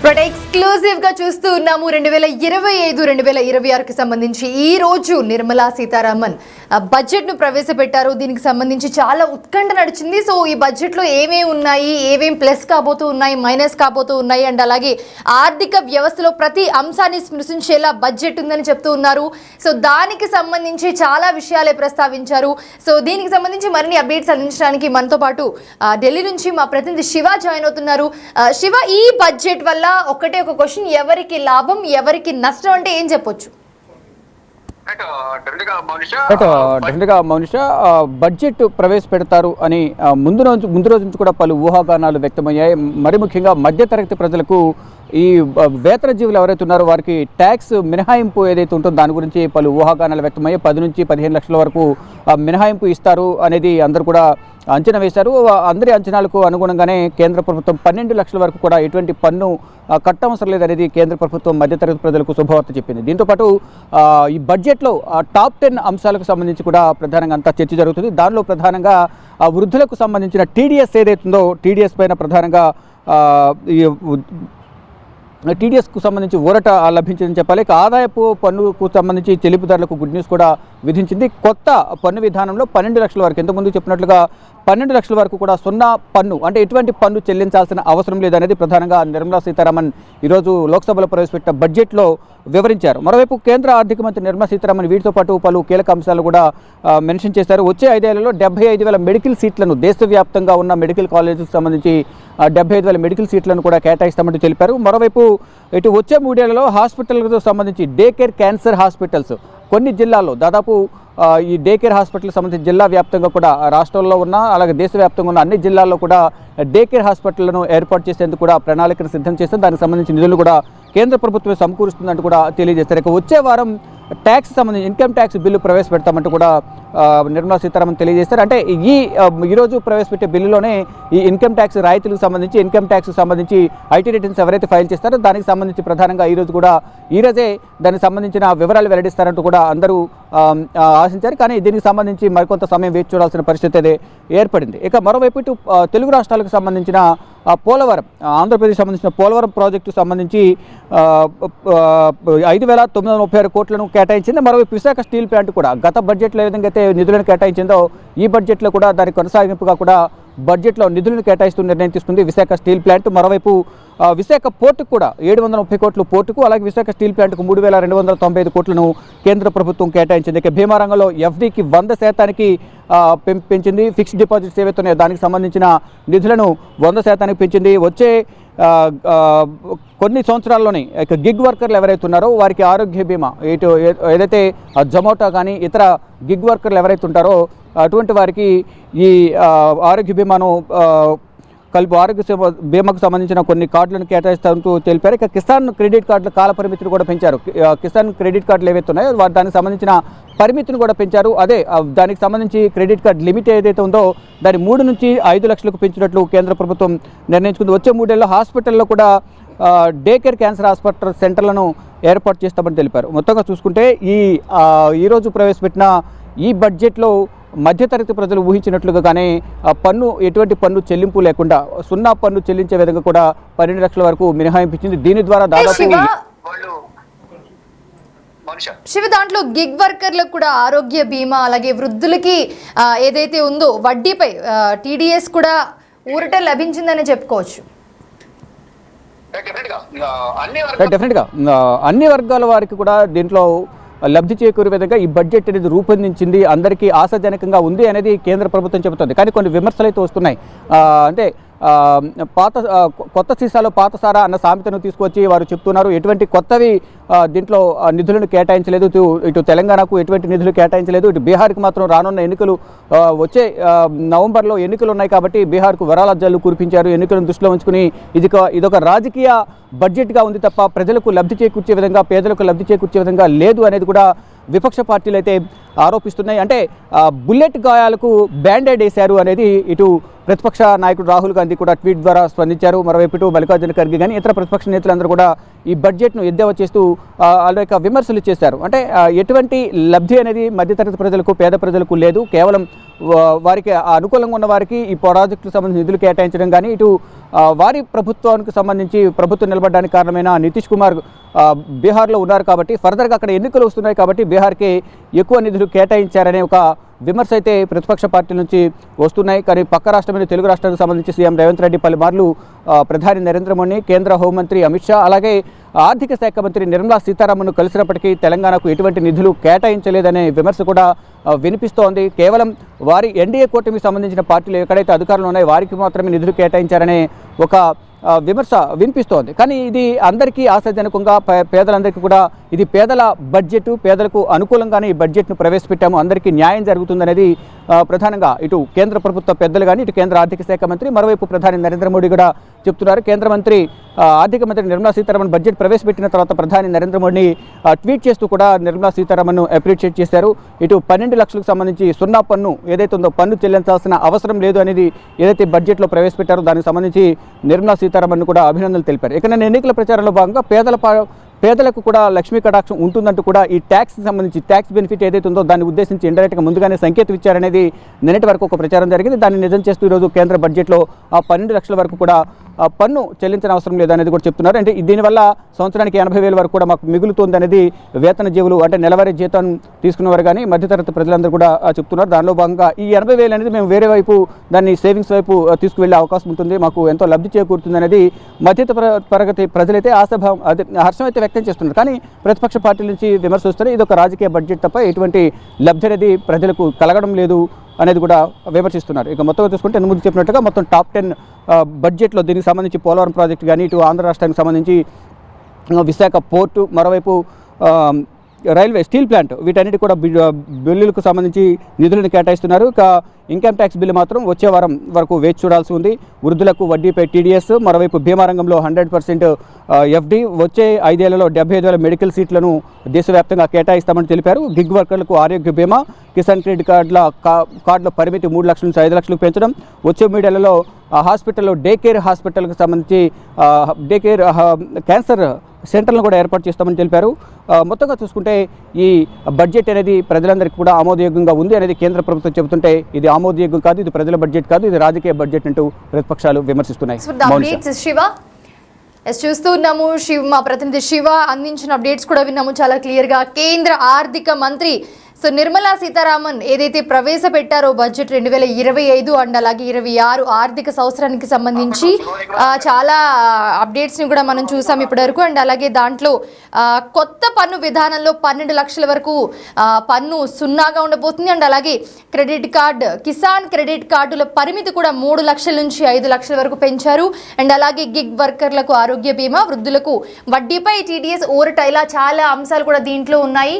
But exclusive గా చూస్తూ ఉన్నాము 2025-2026కి సంబంధించి ఈ రోజు నిర్మలా సీతారామన్ బడ్జెట్ ను ప్రవేశపెట్టారు. దీనికి సంబంధించి చాలా ఉత్కంఠ నడిచింది. సో ఈ బడ్జెట్ లో ఏమేమి ఉన్నాయి, ఏమేం ప్లస్ కాబోతూ ఉన్నాయి, మైనస్ కాబోతూ ఉన్నాయి అండ్ అలాగే ఆర్థిక వ్యవస్థలో ప్రతి అంశాన్ని స్పృశించేలా బడ్జెట్ ఉందని చెప్తూ ఉన్నారు. సో దానికి సంబంధించి చాలా విషయాలే ప్రస్తావించారు. సో దీనికి సంబంధించి మరిన్ని అప్డేట్స్ అందించడానికి మనతో పాటు ఢిల్లీ నుంచి మా ప్రతినిధి శివ జాయిన్ అవుతున్నారు. శివ, ఈ బడ్జెట్ వల్ల ఒకటే ఒక క్వశ్చన్, ఎవరికి లాభం ఎవరికి నష్టం అంటే ఏం చెప్పొచ్చు? మౌనిష బడ్జెట్ ప్రవేశపెడతారు అని ముందు రోజు నుంచి కూడా పలు ఊహాగానాలు వ్యక్తమయ్యాయి. మరి ముఖ్యంగా మధ్యతరగతి ప్రజలకు ఈ వేతన జీవులు ఎవరైతే ఉన్నారో వారికి ట్యాక్స్ మినహాయింపు ఏదైతే ఉంటుందో దాని గురించి పలు ఊహాగానాలు వ్యక్తమయ్యాయి. 10 నుంచి 15 లక్షల వరకు మినహాయింపు ఇస్తారు అనేది అందరూ కూడా అంచనా వేశారు. అందరి అంచనాలకు అనుగుణంగానే కేంద్ర ప్రభుత్వం 12 లక్షల వరకు కూడా ఎటువంటి పన్ను కట్టవసరం లేదనేది కేంద్ర ప్రభుత్వం మధ్యతరగతి ప్రజలకు శుభవార్త చెప్పింది. దీంతోపాటు ఈ బడ్జెట్లో టాప్ 10 అంశాలకు సంబంధించి కూడా ప్రధానంగా అంతా చర్చ జరుగుతుంది. దానిలో ప్రధానంగా వృద్ధులకు సంబంధించిన టీడీఎస్ ఏదైతుందో టీడీఎస్ పైన ప్రధానంగా టీడీఎస్కు సంబంధించి ఊరట లభించిందని చెప్పాలి. ఆదాయపు పన్నుకు సంబంధించి చెల్లింపుదారులకు గుడ్ న్యూస్ కూడా విధించింది. కొత్త పన్ను విధానంలో 12 లక్షల వరకు, ఇంతకుముందు చెప్పినట్లుగా 12 లక్షల వరకు కూడా సున్నా పన్ను, అంటే ఎటువంటి పన్ను చెల్లించాల్సిన అవసరం లేదనేది ప్రధానంగా నిర్మలా సీతారామన్ ఈరోజు లోక్సభలో ప్రవేశపెట్టిన బడ్జెట్లో వివరించారు. మరోవైపు కేంద్ర ఆర్థిక మంత్రి నిర్మలా సీతారామన్ వీటితో పాటు పలు కీలక అంశాలు కూడా మెన్షన్ చేశారు. వచ్చే 5 ఏళ్లలో 75,000 మెడికల్ సీట్లను, దేశవ్యాప్తంగా ఉన్న మెడికల్ కాలేజీలకు సంబంధించి 75,000 మెడికల్ సీట్లను కూడా కేటాయిస్తామంటూ తెలిపారు. మరోవైపు ఇటు వచ్చే 3 ఏళ్లలో హాస్పిటల్కు సంబంధించి డే కేర్ క్యాన్సర్ హాస్పిటల్స్ కొన్ని జిల్లాల్లో, దాదాపు ఈ డే కేర్ హాస్పిటల్ సంబంధించి జిల్లా వ్యాప్తంగా కూడా రాష్ట్రంలో ఉన్న అలాగే దేశవ్యాప్తంగా ఉన్న అన్ని జిల్లాల్లో కూడా డే కేర్ హాస్పిటళ్లను ఏర్పాటు చేసేందుకు కూడా ప్రణాళికను సిద్ధం చేస్తే దానికి సంబంధించిన నిధులు కూడా కేంద్ర ప్రభుత్వమే సమకూరుస్తుందంటూ కూడా తెలియజేస్తారు. ఇక వచ్చే వారం ట్యాక్స్ సంబంధించి ఇన్కమ్ ట్యాక్స్ బిల్లు ప్రవేశపెడతామంటూ కూడా నిర్మలా సీతారామన్ తెలియజేస్తారు. అంటే ఈరోజు ప్రవేశపెట్టే బిల్లులోనే ఈ ఇన్కమ్ ట్యాక్స్ రాయితీలకు సంబంధించి, ఇన్కమ్ ట్యాక్స్ సంబంధించి ఐటీ రిటర్న్స్ ఎవరైతే ఫైల్ చేస్తారో దానికి సంబంధించి ప్రధానంగా ఈరోజే దానికి సంబంధించిన వివరాలు వెల్లడిస్తారంటూ కూడా అందరూ ఆశించారు. కానీ దీనికి సంబంధించి మరికొంత సమయం వేచి చూడాల్సిన పరిస్థితి అయితే ఏర్పడింది. ఇక మరోవైపు ఇటు తెలుగు రాష్ట్రాలకు సంబంధించిన పోలవరం, ఆంధ్రప్రదేశ్ సంబంధించిన పోలవరం ప్రాజెక్టు సంబంధించి 5,936 కోట్లను కేటాయించింది. మరోవైపు విశాఖ స్టీల్ ప్లాంట్ కూడా గత బడ్జెట్లో ఏ విధంగా అయితే నిధులను కేటాయించిందో ఈ బడ్జెట్లో కూడా దాని కొనసాగింపుగా కూడా బడ్జెట్లో నిధులను కేటాయిస్తూ నిర్ణయం తీసుకుంది విశాఖ స్టీల్ ప్లాంట్. మరోవైపు విశాఖ పోర్టుకు కూడా 730 కోట్లు పోర్టుకు, అలాగే విశాఖ స్టీల్ ప్లాంట్కు 3,295 కోట్లను కేంద్ర ప్రభుత్వం కేటాయించింది. ఇక భీమా రంగంలో ఎఫ్డీకి 100% పెంచింది. ఫిక్స్డ్ డిపాజిట్స్ ఏవైతే ఉన్నాయో దానికి సంబంధించిన నిధులను 100% పెంచింది. వచ్చే కొన్ని సంవత్సరాల్లోనే ఇక గిగ్ వర్కర్లు ఎవరైతే ఉన్నారో వారికి ఆరోగ్య బీమా, ఏదైతే జొమాటో కానీ ఇతర గిగ్ వర్కర్లు ఎవరైతే ఉంటారో అటువంటి వారికి ఈ ఆరోగ్య బీమాను ఆరోగ్య బీమాకు సంబంధించిన కొన్ని కార్డులను కేటాయిస్తూ తెలిపారు. ఇక కిసాన్ క్రెడిట్ కార్డుల కాల పరిమితిని కూడా పెంచారు. కిసాన్ క్రెడిట్ కార్డులు ఏవైతే ఉన్నాయో దానికి సంబంధించిన పరిమితిని కూడా పెంచారు. అదే దానికి సంబంధించి క్రెడిట్ కార్డు లిమిట్ ఏదైతే ఉందో దాన్ని 3 నుంచి 5 లక్షలకు పెంచినట్లు కేంద్ర ప్రభుత్వం నిర్ణయించుకుంది. వచ్చే 3 ఏళ్లలో హాస్పిటల్లో కూడా డే కేర్ క్యాన్సర్ హాస్పిటల్ సెంటర్లను ఏర్పాటు చేస్తామని తెలిపారు. మొత్తంగా చూసుకుంటే ఈరోజు ప్రవేశపెట్టిన ఈ బడ్జెట్లో మధ్యతరగతి ప్రజలు ఊహించినట్లుగానే ఎటువంటి పన్ను చెల్లింపు లేకుండా సున్నా పన్ను చెల్లించే విధంగా కూడా 12 లక్షల వరకు మినహాయింపించింది. దీని ద్వారా దాదాపు శివ, దాంట్లో గిగ్ వర్కర్లకు కూడా ఆరోగ్య బీమా, అలాగే వృద్ధులకి ఏదైతే ఉందో వడ్డీపై టీడీఎస్ కూడా ఊరట లభించిందని చెప్పుకోవచ్చు. డెఫినెట్గా అన్ని వర్గాల వారికి కూడా దీంట్లో లబ్ధి చేకూరే విధంగా ఈ బడ్జెట్ అనేది రూపొందించింది. అందరికీ ఆశాజనకంగా ఉంది అనేది కేంద్ర ప్రభుత్వం చెబుతోంది. కానీ కొన్ని విమర్శలు అయితే వస్తున్నాయి. అంటే కొత్త సీసాలో పాత సారా అన్న సామెతను తీసుకొచ్చి వారు చెప్తున్నారు. ఎటువంటి కొత్తవి దీంట్లో నిధులను కేటాయించలేదు. ఇటు తెలంగాణకు ఎటువంటి నిధులు కేటాయించలేదు. ఇటు బీహార్కి మాత్రం రానున్న ఎన్నికలు వచ్చే నవంబర్లో ఎన్నికలు ఉన్నాయి కాబట్టి బీహార్కు వరాల జల్లు కురిపించారు. ఎన్నికలను దృష్టిలో ఉంచుకుని ఇదొక రాజకీయ బడ్జెట్గా ఉంది తప్ప ప్రజలకు లబ్ధి చేకూర్చే విధంగా, పేదలకు లబ్ధి చేకూర్చే విధంగా లేదు అనేది కూడా విపక్ష పార్టీలు అయితే ఆరోపిస్తున్నాయి. అంటే బుల్లెట్ గాయాలకు బ్యాండేడ్ వేశారు అనేది ఇటు ప్రతిపక్ష నాయకుడు రాహుల్ గాంధీ కూడా ట్వీట్ ద్వారా స్పందించారు. మరోవైపు ఇటు మల్లికార్జున ఖర్గే కానీ ఇతర ప్రతిపక్ష నేతలందరూ కూడా ఈ బడ్జెట్ను ఎద్దేవా చేస్తూ అనేక విమర్శలు చేశారు. అంటే ఎటువంటి లబ్ధి అనేది మధ్యతరగతి ప్రజలకు పేద ప్రజలకు లేదు. కేవలం వారికి అనుకూలంగా ఉన్న వారికి ఈ ప్రాజెక్టుకు సంబంధించి నిధులు కేటాయించడం కానీ ఇటు వారి ప్రభుత్వానికి సంబంధించి ప్రభుత్వం నిలబడడానికి కారణమైన నితీష్ కుమార్ బీహార్లో ఉన్నారు కాబట్టి ఫర్దర్గా అక్కడ ఎన్నికలు వస్తున్నాయి కాబట్టి బీహార్కి ఎక్కువ నిధులు కేటాయించారనే ఒక విమర్శ అయితే ప్రతిపక్ష పార్టీల నుంచి వస్తున్నాయి. కానీ పక్క రాష్ట్రమైన తెలుగు రాష్ట్రానికి సంబంధించి సీఎం రేవంత్ రెడ్డి పలుమార్లు ప్రధాని నరేంద్ర మోడీ, కేంద్ర హోంమంత్రి అమిత్ షా, అలాగే ఆర్థిక శాఖ మంత్రి నిర్మలా సీతారామన్ను కలిసినప్పటికీ తెలంగాణకు ఎటువంటి నిధులు కేటాయించలేదనే విమర్శ కూడా వినిపిస్తోంది. కేవలం వారి ఎన్డీఏ కూటమికి సంబంధించిన పార్టీలు ఎక్కడైతే అధికారంలో ఉన్నాయో వారికి మాత్రమే నిధులు కేటాయించారనే ఒక విమర్శ వినిపిస్తోంది. కానీ ఇది అందరికీ ఆశాజనకంగా పేదలందరికీ కూడా ఇది పేదల బడ్జెట్, పేదలకు అనుకూలంగానే ఈ బడ్జెట్ను ప్రవేశపెట్టాము, అందరికీ న్యాయం జరుగుతుందనేది ప్రధానంగా ఇటు కేంద్ర ప్రభుత్వ పెద్దలు కానీ ఇటు కేంద్ర ఆర్థిక శాఖ మంత్రి మరోవైపు ప్రధాని నరేంద్ర మోడీ కూడా చెప్తున్నారు. కేంద్ర మంత్రి ఆర్థిక మంత్రి నిర్మలా సీతారామన్ బడ్జెట్ ప్రవేశపెట్టిన తర్వాత ప్రధాని నరేంద్ర మోడీని ట్వీట్ చేస్తూ కూడా నిర్మలా సీతారామన్ను అప్రిషియేట్ చేశారు. ఇటు 12 లక్షలకు సంబంధించి సున్నా పన్ను ఏదైతే ఉందో పన్ను చెల్లించాల్సిన అవసరం లేదు అనేది ఏదైతే బడ్జెట్లో ప్రవేశపెట్టారో దానికి సంబంధించి నిర్మలా సీతారామన్ కూడా అభినందనలు తెలిపారు. ఇక నేను ఎన్నికల ప్రచారంలో భాగంగా పేదలకు కూడా లక్ష్మీ కటాక్షం ఉంటుందంటూ కూడా ఈ ట్యాక్స్కి సంబంధించి ట్యాక్స్ బెనిఫిట్ ఏదైతే ఉందో దాన్ని ఉద్దేశించి ఇండైరెక్ట్గా ముందుగానే సంకేతం ఇచ్చారనేది నిన్నటి వరకు ఒక ప్రచారం జరిగింది. దాన్ని నిజం చేస్తూ ఈరోజు కేంద్ర బడ్జెట్లో ఆ 12 లక్షల వరకు కూడా పన్ను చెల్లించిన అవసరం లేదనేది కూడా చెప్తున్నారు. అంటే దీనివల్ల సంవత్సరానికి 80,000 వరకు కూడా మాకు మిగులుతుంది అనేది వేతన జీవులు అంటే నెలవారీ జీతం తీసుకున్నవారు కానీ మధ్యతరగతి ప్రజలందరూ కూడా చెప్తున్నారు. దానిలో భాగంగా ఈ 80,000 అనేది మేము వేరే వైపు దాన్ని సేవింగ్స్ వైపు తీసుకువెళ్ళే అవకాశం ఉంటుంది, మాకు ఎంతో లబ్ధి చేకూరుతుంది అనేది మధ్యతరగతి ప్రజలైతే హర్షం అయితే వ్యక్తం చేస్తున్నారు. కానీ ప్రతిపక్ష పార్టీల నుంచి విమర్శ వస్తున్నాయి. ఇది ఒక రాజకీయ బడ్జెట్ తప్ప ఎటువంటి లబ్ధి అనేది ప్రజలకు కలగడం లేదు అనేది కూడా విమర్శిస్తున్నారు. ఇక మొత్తం చూసుకుంటే ముందు చెప్పినట్టుగా మొత్తం టాప్ 10 బడ్జెట్లో దీనికి సంబంధించి పోలవరం ప్రాజెక్టు కానీ ఇటు ఆంధ్ర రాష్ట్రానికి సంబంధించి విశాఖ పోర్టు, మరోవైపు రైల్వే, స్టీల్ ప్లాంట్ వీటన్నిటి కూడా బిల్లులకు సంబంధించి నిధులను కేటాయిస్తున్నారు. ఇక ఇన్కమ్ ట్యాక్స్ బిల్లు మాత్రం వచ్చే వారం వరకు వేచి చూడాల్సి ఉంది. వృద్ధులకు వడ్డీపై టీడీఎస్, మరోవైపు బీమా రంగంలో 100% ఎఫ్డీ, వచ్చే 5 ఏళ్లలో 75,000 మెడికల్ సీట్లను దేశవ్యాప్తంగా కేటాయిస్తామని తెలిపారు. గిగ్ వర్కర్లకు ఆరోగ్య బీమా, కిసాన్ క్రెడిట్ కార్డుల పరిమితి 3 లక్షల నుంచి 5 లక్షలకు పెంచడం, వచ్చే 3 ఏళ్లలో హాస్పిటల్లో డే కేర్ హాస్పిటల్కి సంబంధించి క్యాన్సర్ సెంటర్లను కూడా ఏర్పాటు చేస్తామని తెలిపారు. మొత్తంగా చూసుకుంటే ఈ బడ్జెట్ అనేది ప్రజలందరికీ కూడా ఆమోదయోగ్యంగా ఉంది అనేది కేంద్ర ప్రభుత్వం చెబుతుంటే ఇది ఆమోదయోగ్యం కాదు, ఇది ప్రజల బడ్జెట్ కాదు, ఇది రాజకీయ బడ్జెట్ అంటూ ప్రతిపక్షాలు విమర్శిస్తున్నాయి. చూస్తూ ఉన్నాము మా ప్రతినిధి శివ అందించిన అప్డేట్స్ కూడా విన్నాము చాలా క్లియర్గా. కేంద్ర ఆర్థిక మంత్రి నిర్మలా సీతారామన్ ఏదైతే ప్రవేశపెట్టారో బడ్జెట్ 2025 అండ్ అలాగే 26 ఆర్థిక సంవత్సరానికి సంబంధించి చాలా అప్డేట్స్ని కూడా మనం చూసాం ఇప్పటివరకు. అండ్ అలాగే దాంట్లో కొత్త పన్ను విధానంలో 12 లక్షల వరకు పన్ను సున్నాగా ఉండబోతుంది. అండ్ అలాగే క్రెడిట్ కార్డ్, కిసాన్ క్రెడిట్ కార్డుల పరిమితి కూడా 3 లక్షల నుంచి 5 లక్షల వరకు పెంచారు. అండ్ అలాగే గిగ్ వర్కర్లకు ఆరోగ్య బీమా, వృద్ధులకు వడ్డీపై టీడీఎస్, ఊరట, ఇలా చాలా అంశాలు కూడా దీంట్లో ఉన్నాయి.